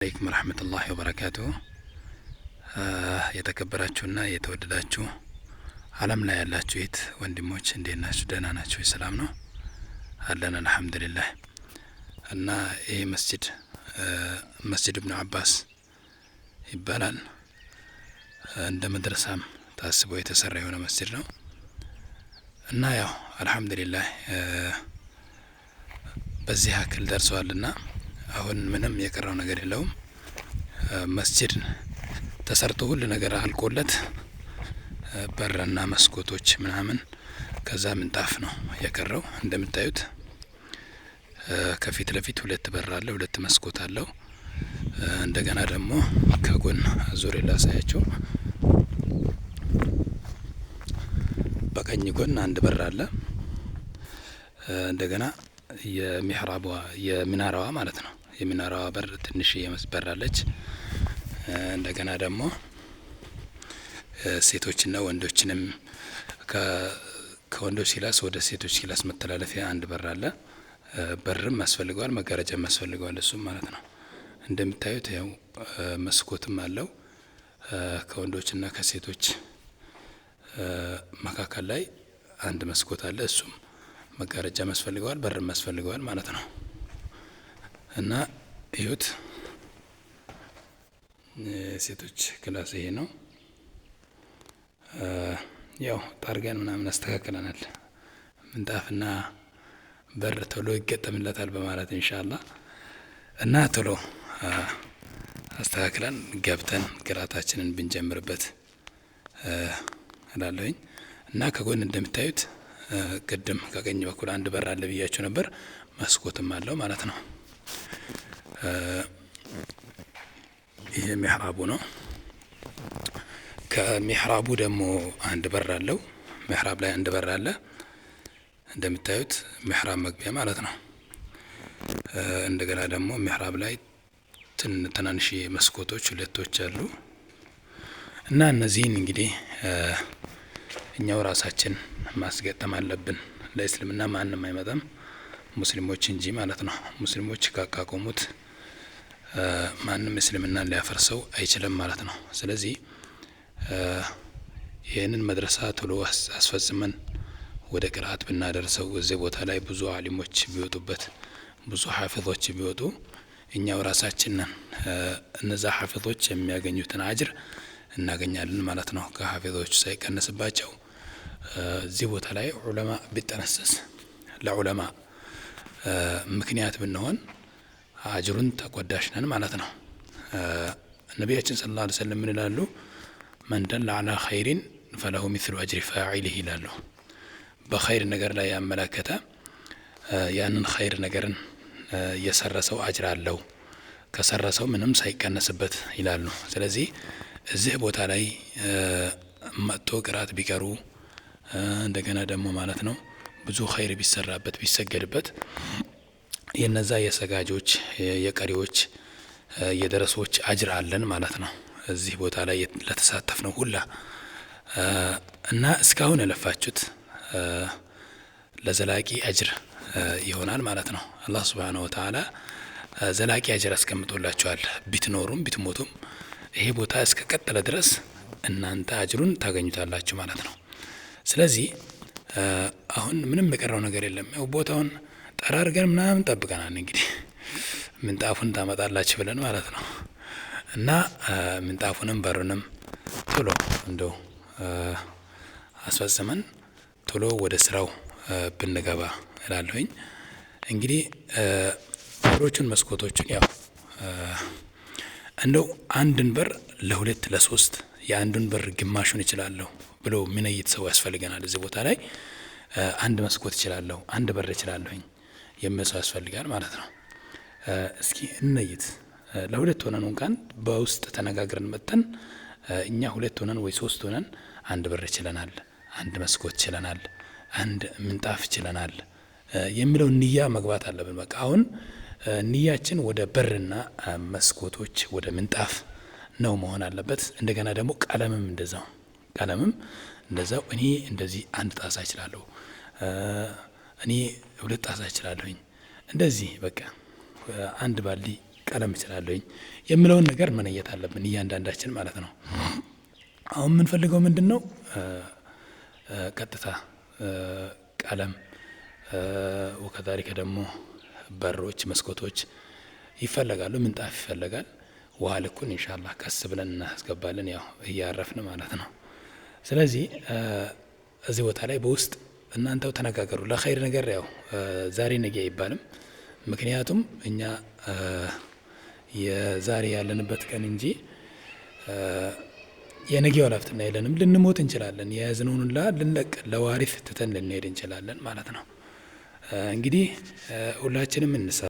عليكم ورحمة الله وبركاته የተከበራችሁና የተወደዳችሁ ዓለም ላይ ያላችሁ እህት ወንድሞች እንዴት ናችሁ? ደህና ናችሁ? ሰላም ነው አለን አልহামዱሊላህ። እና ይሄ መስጂድ ኢብኑ አባስ ይባላል። እንደ መድረሳም ታስቦ የተሰራ የሆነ መስጂድ ነው። እና ያው አልহামዱሊላህ በዚህ አክል ደርሷልና አሁን ምንም የቀረው ነገር የለውም። መስጂድ ተሰርቶ ሁሉ ነገር አልቆለት በርና መስኮቶች ምናምን ከዛ ምንጣፍ ነው የቀረው። እንደምታዩት ከፊት ለፊት ሁለት በር አለ፣ ሁለት መስኮት አለው። እንደገና ደግሞ ከጎን ዙሪ ላሳያችሁ። በቀኝ ጎን አንድ በር አለ። እንደገና የሚናራዋ ማለት ነው የሚናራዋ በር ትንሽ የመስበር አለች። እንደገና ደግሞ ሴቶችና ወንዶችንም ከወንዶች ክላስ ወደ ሴቶች ክላስ መተላለፊያ አንድ በር አለ። በርም ያስፈልገዋል፣ መጋረጃም ያስፈልገዋል እሱም ማለት ነው። እንደምታዩት ያው መስኮትም አለው። ከወንዶችና ከሴቶች መካከል ላይ አንድ መስኮት አለ። እሱም መጋረጃም ያስፈልገዋል፣ በርም ያስፈልገዋል ማለት ነው። እና እዩት ሴቶች ክላስ ይሄ ነው። ያው ታርገን ምናምን አስተካክለናል። ምንጣፍና በር ቶሎ ይገጠምለታል በማለት ኢንሻአላህ እና ቶሎ አስተካክለን ገብተን ቅራታችንን ብንጀምርበት እላለሁኝ። እና ከጎን እንደምታዩት ቅድም ከቀኝ በኩል አንድ በር አለ ብያችሁ ነበር። መስኮትም አለው ማለት ነው። ይሄ ሚህራቡ ነው። ከሚህራቡ ደግሞ አንድ በር አለው። ሚህራብ ላይ አንድ በር አለ እንደምታዩት ሚህራብ መግቢያ ማለት ነው። እንደገና ደግሞ ሚህራብ ላይ ትናንሽ መስኮቶች ሁለቶች አሉ። እና እነዚህን እንግዲህ እኛው ራሳችን ማስገጠም አለብን። ለእስልምና ማንም አይመጣም ሙስሊሞች እንጂ ማለት ነው። ሙስሊሞች ካቋቋሙት ማንም እስልምናን ሊያፈርሰው አይችልም ማለት ነው። ስለዚህ ይህንን መድረሳ ቶሎ አስፈጽመን ወደ ቅርአት ብናደርሰው እዚህ ቦታ ላይ ብዙ አሊሞች ቢወጡበት፣ ብዙ ሐፊዞች ቢወጡ እኛው ራሳችን ነን እነዛ ሐፊዞች የሚያገኙትን አጅር እናገኛለን ማለት ነው። ከሐፊዞች ሳይቀነስባቸው እዚህ ቦታ ላይ ዑለማ ቢጠነሰስ ለዑለማ ምክንያት ብንሆን አጅሩን ተቆዳሽ ነን ማለት ነው። ነቢያችን ሰለላሁ ዐለይሂ ወሰለም ምን ይላሉ? መን ደለ ዐላ ኸይሪን ፈለሁ ሚስሉ አጅሪ ፋዒሊሂ ይላሉ። በኸይር ነገር ላይ ያመላከተ ያንን ኸይር ነገርን የሰራ ሰው አጅር አለው፣ ከሰራ ሰው ምንም ሳይቀነስበት ይላሉ። ስለዚህ እዚህ ቦታ ላይ መጥቶ ቅራት ቢቀሩ እንደገና ደግሞ ማለት ነው ብዙ ኸይር ቢሰራበት ቢሰገድበት የነዛ የሰጋጆች የቀሪዎች የደረሶች አጅር አለን ማለት ነው። እዚህ ቦታ ላይ ለተሳተፍ ነው ሁላ እና እስካሁን የለፋችሁት ለዘላቂ አጅር ይሆናል ማለት ነው። አላህ Subhanahu Wa Ta'ala ዘላቂ አጅር አስቀምጦላችኋል። ቢትኖሩም ቢትሞቱም ይሄ ቦታ እስከ ቀጠለ ድረስ እናንተ አጅሩን ታገኙታላችሁ ማለት ነው። ስለዚህ አሁን ምንም የቀረው ነገር የለም። ያው ቦታውን ጠራርገን ምናምን ጠብቀናል። እንግዲህ ምንጣፉን ታመጣላችሁ ብለን ማለት ነው። እና ምንጣፉንም በሩንም ቶሎ እንደው አስፈጽመን ቶሎ ወደ ስራው ብንገባ እላለሁኝ። እንግዲህ በሮቹን መስኮቶቹን ያው እንደው አንድን በር ለሁለት ለሶስት የአንዱን በር ግማሹን እችላለሁ ብሎ ምንይት ሰው ያስፈልገናል። እዚህ ቦታ ላይ አንድ መስኮት እችላለሁ፣ አንድ በር እችላለሁኝ የመሰው ያስፈልጋል ማለት ነው። እስኪ እንይት ለሁለት ሆነን እንኳን በውስጥ ተነጋግረን መጥተን እኛ ሁለት ሆነን ወይ ሶስት ሆነን አንድ በር ይችላልናል፣ አንድ መስኮት ይችላልናል፣ አንድ ምንጣፍ ይችላልናል የሚለው ንያ መግባት አለብን። በቃ አሁን ንያችን ወደ በርና መስኮቶች ወደ ምንጣፍ ነው መሆን አለበት። እንደገና ደግሞ ቀለምም እንደዛው እኔ እንደዚህ አንድ ጣሳ እችላለሁ፣ እኔ ሁለት ጣሳ እችላለሁኝ እንደዚህ በቃ አንድ ባሊ ቀለም እችላለሁኝ የሚለውን ነገር መነየት አለብን እያንዳንዳችን ማለት ነው። አሁን የምንፈልገው ምንድነው? ቀጥታ ቀለም ወከዛሊከ ደግሞ በሮች፣ መስኮቶች ይፈለጋሉ፣ ምንጣፍ ይፈለጋል። ውሃ ልኩን ኢንሻአላህ ቀስ ብለን እናስገባለን፣ ያው እያረፍን ማለት ነው። ስለዚህ እዚህ ቦታ ላይ በውስጥ እናንተው ተነጋገሩ። ለኸይር ነገር ያው ዛሬ ነገ አይባልም። ምክንያቱም እኛ የዛሬ ያለንበት ቀን እንጂ የነገው ኃላፊነት የለንም። ልንሞት እንችላለን። የያዝነውን ሁላ ልንለቅ ለዋሪስ ትተን ልንሄድ እንችላለን ማለት ነው። እንግዲህ ሁላችንም እንሰራ